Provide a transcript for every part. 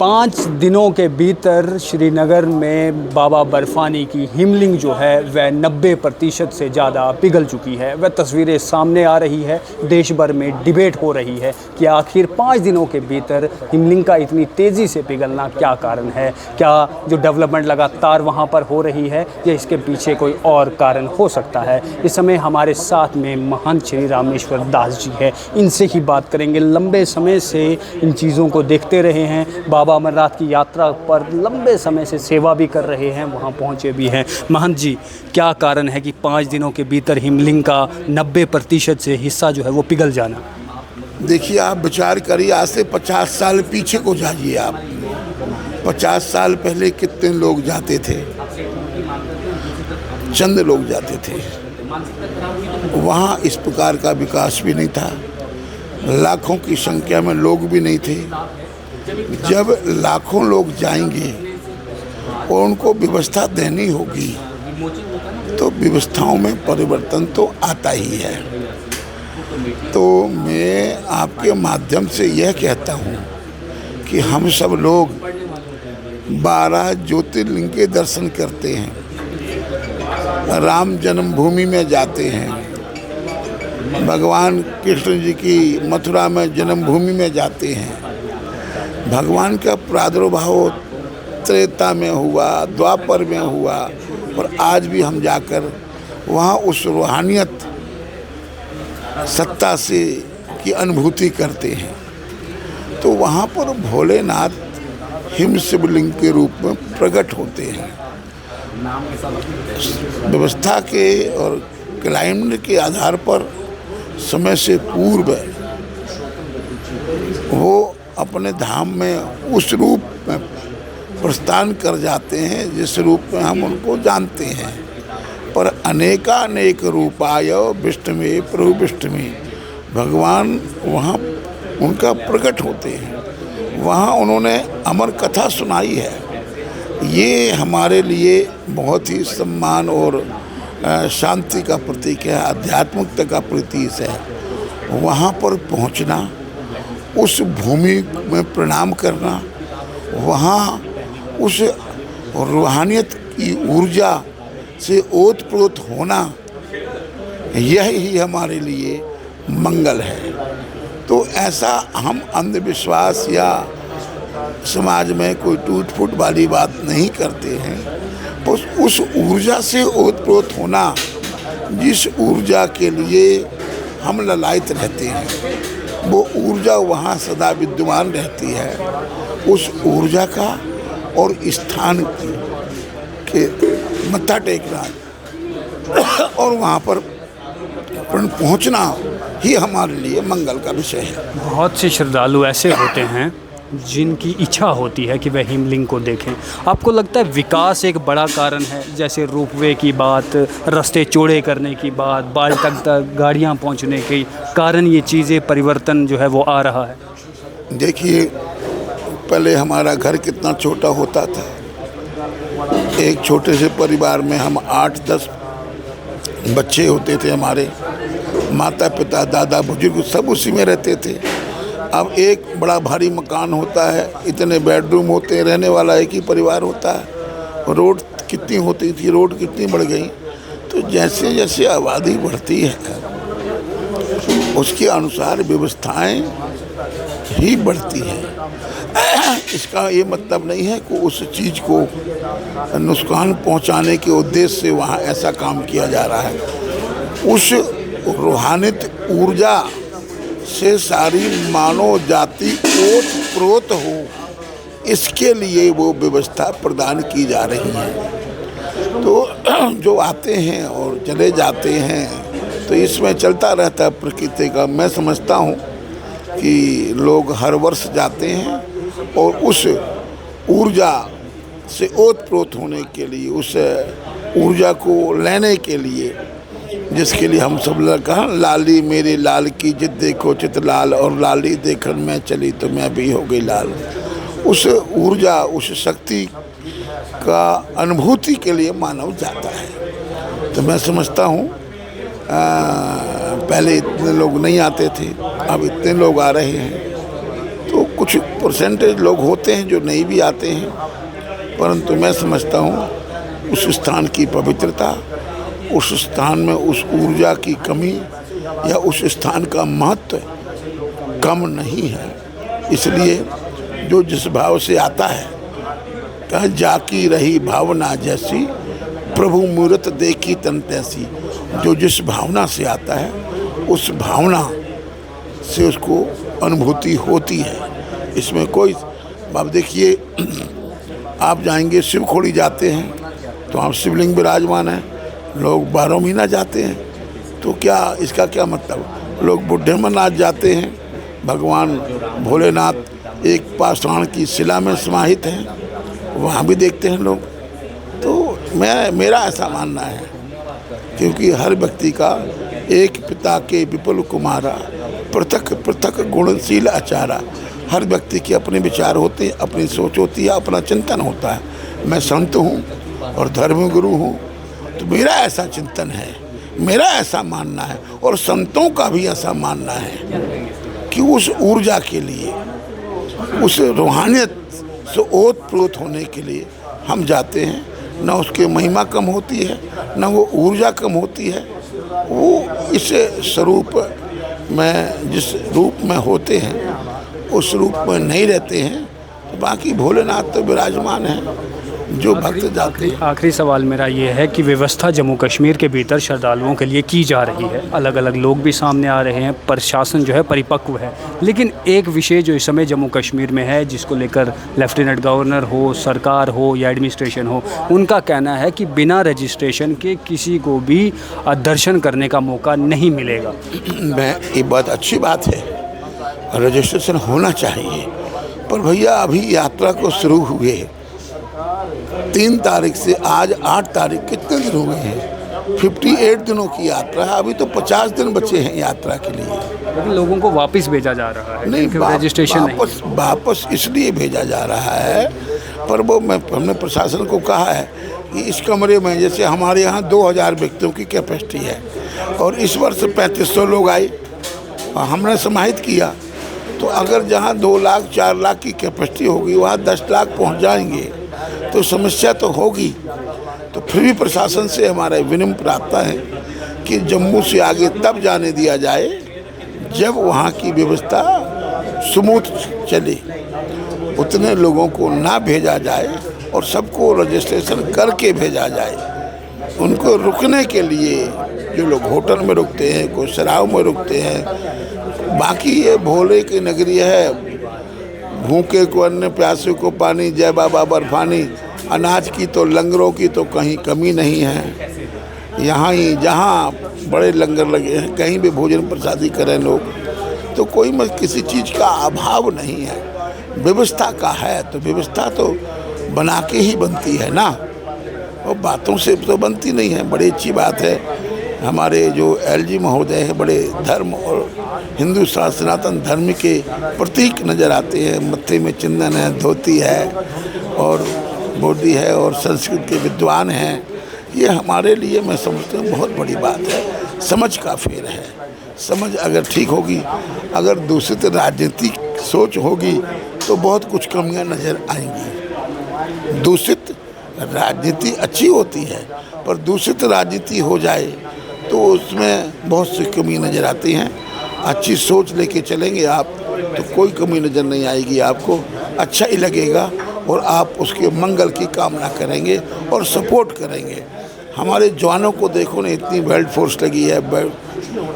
5 दिनों के भीतर श्रीनगर में बाबा बर्फानी की हिमलिंग जो है वह 90% से ज़्यादा पिघल चुकी है। वह तस्वीरें सामने आ रही है। देश भर में डिबेट हो रही है कि आखिर 5 दिनों के भीतर हिमलिंग का इतनी तेज़ी से पिघलना क्या कारण है। क्या जो डेवलपमेंट लगातार वहाँ पर हो रही है या इसके पीछे कोई और कारण हो सकता है। इस समय हमारे साथ में महंत श्री रामेश्वर दास जी है। इनसे ही बात करेंगे। लंबे समय से इन चीज़ों को देखते रहे हैं। बाबा अमरनाथ की यात्रा पर लंबे समय से सेवा भी कर रहे हैं, वहाँ पहुँचे भी हैं। महंत जी, क्या कारण है कि 5 दिनों के भीतर हिमलिंग का 90% से हिस्सा जो है वो पिघल जाना। देखिए, आप विचार करिए, आज से 50 साल पीछे को जाइए आप। 50 साल पहले कितने लोग जाते थे, चंद लोग जाते थे। वहाँ इस प्रकार का विकास भी नहीं था, लाखों की संख्या में लोग भी नहीं थे। जब लाखों लोग जाएंगे और उनको व्यवस्था देनी होगी तो व्यवस्थाओं में परिवर्तन तो आता ही है। तो मैं आपके माध्यम से यह कहता हूँ कि हम सब लोग 12 ज्योतिर्लिंग के दर्शन करते हैं, राम जन्मभूमि में जाते हैं, भगवान कृष्ण जी की मथुरा में जन्मभूमि में जाते हैं। भगवान का प्रादुर्भाव त्रेता में हुआ, द्वापर में हुआ, और आज भी हम जाकर वहाँ उस रूहानियत सत्ता से की अनुभूति करते हैं। तो वहाँ पर भोलेनाथ हिम शिवलिंग के रूप में प्रकट होते हैं। व्यवस्था के और क्लाइमेट के आधार पर समय से पूर्व वो अपने धाम में उस रूप में प्रस्थान कर जाते हैं जिस रूप में हम उनको जानते हैं। पर अनेकानेक रूपाय विष्णुमे प्रभु विष्णुमे, भगवान वहाँ उनका प्रकट होते हैं। वहाँ उन्होंने अमर कथा सुनाई है। ये हमारे लिए बहुत ही सम्मान और शांति का प्रतीक है, आध्यात्मिकता का प्रतीक है। वहाँ पर पहुँचना, उस भूमि में प्रणाम करना, वहाँ उस रूहानियत की ऊर्जा से ओतप्रोत होना, यही हमारे लिए मंगल है। तो ऐसा हम अंधविश्वास या समाज में कोई टूट फूट वाली बात नहीं करते हैं। बस उस ऊर्जा से ओतप्रोत होना, जिस ऊर्जा के लिए हम ललायत रहते हैं, वो ऊर्जा वहाँ सदा विद्यमान रहती है। उस ऊर्जा का और स्थान के मत्था टेकना और वहाँ पर पहुँचना ही हमारे लिए मंगल का विषय है। बहुत से श्रद्धालु ऐसे होते हैं जिनकी इच्छा होती है कि वह हिमलिंग को देखें। आपको लगता है विकास एक बड़ा कारण है, जैसे रोपवे की बात, रास्ते चौड़े करने की बात, बाल तक गाड़ियाँ पहुँचने के कारण ये चीज़ें परिवर्तन जो है वो आ रहा है। देखिए, पहले हमारा घर कितना छोटा होता था। एक छोटे से परिवार में हम 8-10 बच्चे होते थे। हमारे माता पिता दादा बुजुर्ग सब उसी में रहते थे। अब एक बड़ा भारी मकान होता है, इतने बेडरूम होते हैं, रहने वाला एक ही परिवार होता है। रोड कितनी होती थी, रोड कितनी बढ़ गई। तो जैसे जैसे आबादी बढ़ती है उसके अनुसार व्यवस्थाएं ही बढ़ती हैं। इसका ये मतलब नहीं है कि उस चीज़ को नुकसान पहुंचाने के उद्देश्य से वहाँ ऐसा काम किया जा रहा है। उस रूहानियत ऊर्जा से सारी मानव जाति ओतप्रोत हो, इसके लिए वो व्यवस्था प्रदान की जा रही है। तो जो आते हैं और चले जाते हैं, तो इसमें चलता रहता है प्रकृति का। मैं समझता हूँ कि लोग हर वर्ष जाते हैं और उस ऊर्जा से ओतप्रोत होने के लिए, उस ऊर्जा को लेने के लिए, जिसके लिए हम सब लोग कहा, लाली मेरे लाल की जिद देखो चित लाल, और लाली देखन में चली तो मैं भी हो गई लाल। उस ऊर्जा, उस शक्ति का अनुभूति के लिए मानव जाता है। तो मैं समझता हूँ पहले इतने लोग नहीं आते थे, अब इतने लोग आ रहे हैं। तो कुछ कुछ परसेंटेज लोग होते हैं जो नहीं भी आते हैं, परंतु मैं समझता हूँ उस स्थान की पवित्रता, उस स्थान में उस ऊर्जा की कमी या उस स्थान का महत्व कम नहीं है। इसलिए जो जिस भाव से आता है, कहा जाकी रही भावना जैसी, प्रभु मूरत देखी तन तैसी। जो जिस भावना से आता है उस भावना से उसको अनुभूति होती है। इसमें कोई, आप देखिए, आप जाएंगे शिवखोड़ी जाते हैं तो आप शिवलिंग विराजमान है, लोग 12 महीना जाते हैं, तो क्या इसका क्या मतलब। लोग बुढ़े अमरनाथ जाते हैं, भगवान भोलेनाथ एक पाषाण की शिला में समाहित हैं, वहाँ भी देखते हैं लोग। तो मेरा ऐसा मानना है, क्योंकि हर व्यक्ति का एक पिता के विपुल कुमारा, पृथक पृथक गुणशील आचारा। हर व्यक्ति के अपने विचार होते हैं, अपनी सोच होती है, अपना चिंतन होता है। मैं संत हूँ और धर्मगुरु हूँ, तो मेरा ऐसा चिंतन है, मेरा ऐसा मानना है, और संतों का भी ऐसा मानना है कि उस ऊर्जा के लिए, उस रूहानियत से ओत-प्रोत होने के लिए हम जाते हैं। न उसकी महिमा कम होती है, न वो ऊर्जा कम होती है। वो इस स्वरूप में, जिस रूप में होते हैं उस रूप में नहीं रहते हैं। तो बाकी भोलेनाथ तो विराजमान है, जो भक्त जाते हैं। आखिरी सवाल मेरा ये है कि व्यवस्था जम्मू कश्मीर के भीतर श्रद्धालुओं के लिए की जा रही है, अलग अलग लोग भी सामने आ रहे हैं, प्रशासन जो है परिपक्व है, लेकिन एक विषय जो इस समय जम्मू कश्मीर में है, जिसको लेकर लेफ्टिनेंट गवर्नर हो, सरकार हो या एडमिनिस्ट्रेशन हो, उनका कहना है कि बिना रजिस्ट्रेशन के किसी को भी दर्शन करने का मौका नहीं मिलेगा। ये बात अच्छी बात है, रजिस्ट्रेशन होना चाहिए, पर भैया अभी यात्रा को शुरू हुए 3 तारीख से आज 8 तारीख, कितने दिन हो गए हैं? 58 दिनों की यात्रा है, अभी तो 50 दिन बचे हैं यात्रा के लिए। लेकिन लोगों को वापस भेजा जा रहा है, नहीं, रजिस्ट्रेशन वापस इसलिए भेजा जा रहा है, पर वो हमने प्रशासन को कहा है कि इस कमरे में, जैसे हमारे यहाँ 2000 व्यक्तियों की कैपेसिटी है और इस वर्ष 3500 लोग आए और हमने समाहित किया, तो अगर जहाँ 2 लाख 4 लाख की कैपेसिटी होगी वहाँ 10 लाख पहुँच जाएंगे, तो समस्या तो होगी। तो फिर भी प्रशासन से हमारा विनम्र प्रार्थना है कि जम्मू से आगे तब जाने दिया जाए जब वहाँ की व्यवस्था स्मूथ चले। उतने लोगों को ना भेजा जाए और सबको रजिस्ट्रेशन करके भेजा जाए। उनको रुकने के लिए जो लोग होटल में रुकते हैं, कोई शराब में रुकते हैं, बाकी ये भोले की नगरी है, भूखे को अन्न, प्यासे को पानी, जय बाबा बर्फानी। अनाज की तो, लंगरों की तो कहीं कमी नहीं है। यहाँ ही जहाँ बड़े लंगर लगे हैं, कहीं भी भोजन प्रसादी करें लोग, तो कोई मत किसी चीज़ का अभाव नहीं है। व्यवस्था का है तो व्यवस्था तो बना के ही बनती है ना, और बातों से तो बनती नहीं है। बड़ी अच्छी बात है, हमारे जो एलजी महोदय हैं बड़े धर्म और हिंदू सनातन धर्म के प्रतीक नज़र आते हैं। मत्थे में चंदन है, धोती है और बोधी है और संस्कृत के विद्वान हैं। ये हमारे लिए, मैं समझता हूँ, बहुत बड़ी बात है। समझ का फेर है। समझ अगर ठीक होगी, अगर दूषित राजनीतिक सोच होगी तो बहुत कुछ कमियां नज़र आएंगी। दूषित राजनीति अच्छी होती है, पर दूषित राजनीति हो जाए तो उसमें बहुत सी कमी नज़र आती हैं। अच्छी सोच लेके चलेंगे आप तो कोई कमी नज़र नहीं आएगी, आपको अच्छा ही लगेगा और आप उसके मंगल की कामना करेंगे और सपोर्ट करेंगे। हमारे जवानों को देखो ना, इतनी बेल्ट फोर्स लगी है,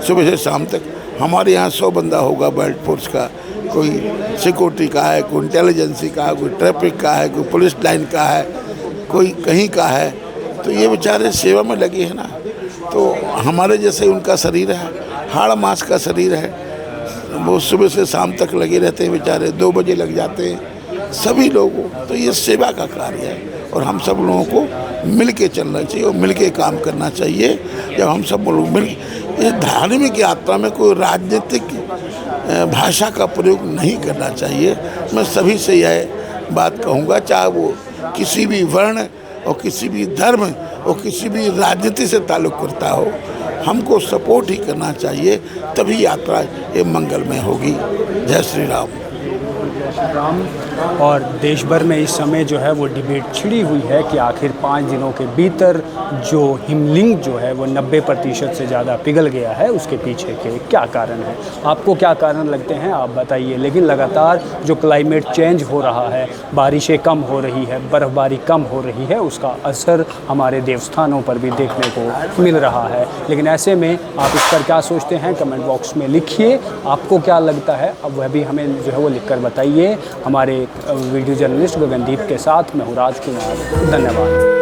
सुबह से शाम तक। हमारे यहाँ 100 बंदा होगा बेल्ट फोर्स का, कोई सिक्योरिटी का है, कोई इंटेलिजेंसी का है, कोई ट्रैफिक का है, कोई पुलिस लाइन का है, कोई कहीं का है। तो ये बेचारे सेवा में लगे हैं ना, तो हमारे जैसे उनका शरीर है, हाड़ मास का शरीर है, वो सुबह से शाम तक लगे रहते हैं बेचारे, 2 बजे लग जाते हैं सभी लोगों। तो ये सेवा का कार्य है और हम सब लोगों को मिल के चलना चाहिए और मिल के काम करना चाहिए। जब हम सब लोग मिल, इस धार्मिक यात्रा में कोई राजनीतिक भाषा का प्रयोग नहीं करना चाहिए। मैं सभी से यह बात कहूँगा, चाहे वो किसी भी वर्ण और किसी भी धर्म और किसी भी राजनीति से ताल्लुक़ करता हो, हमको सपोर्ट ही करना चाहिए, तभी यात्रा ये मंगलमय होगी। जय श्री राम। राम। और देश भर में इस समय जो है वो डिबेट छिड़ी हुई है कि आखिर 5 दिनों के भीतर जो हिमलिंग जो है वो 90% से ज़्यादा पिघल गया है, उसके पीछे के क्या कारण हैं। आपको क्या कारण लगते हैं आप बताइए। लेकिन लगातार जो क्लाइमेट चेंज हो रहा है, बारिशें कम हो रही है, बर्फ़बारी कम हो रही है, उसका असर हमारे देवस्थानों पर भी देखने को मिल रहा है। लेकिन ऐसे में आप इस पर क्या सोचते हैं, कमेंट बॉक्स में लिखिए। आपको क्या लगता है, अब वह भी हमें जो है वो लिखकर बताइए। हमारे वीडियो जर्नलिस्ट गगनदीप के साथ मैं हूँ राजकुमार। धन्यवाद।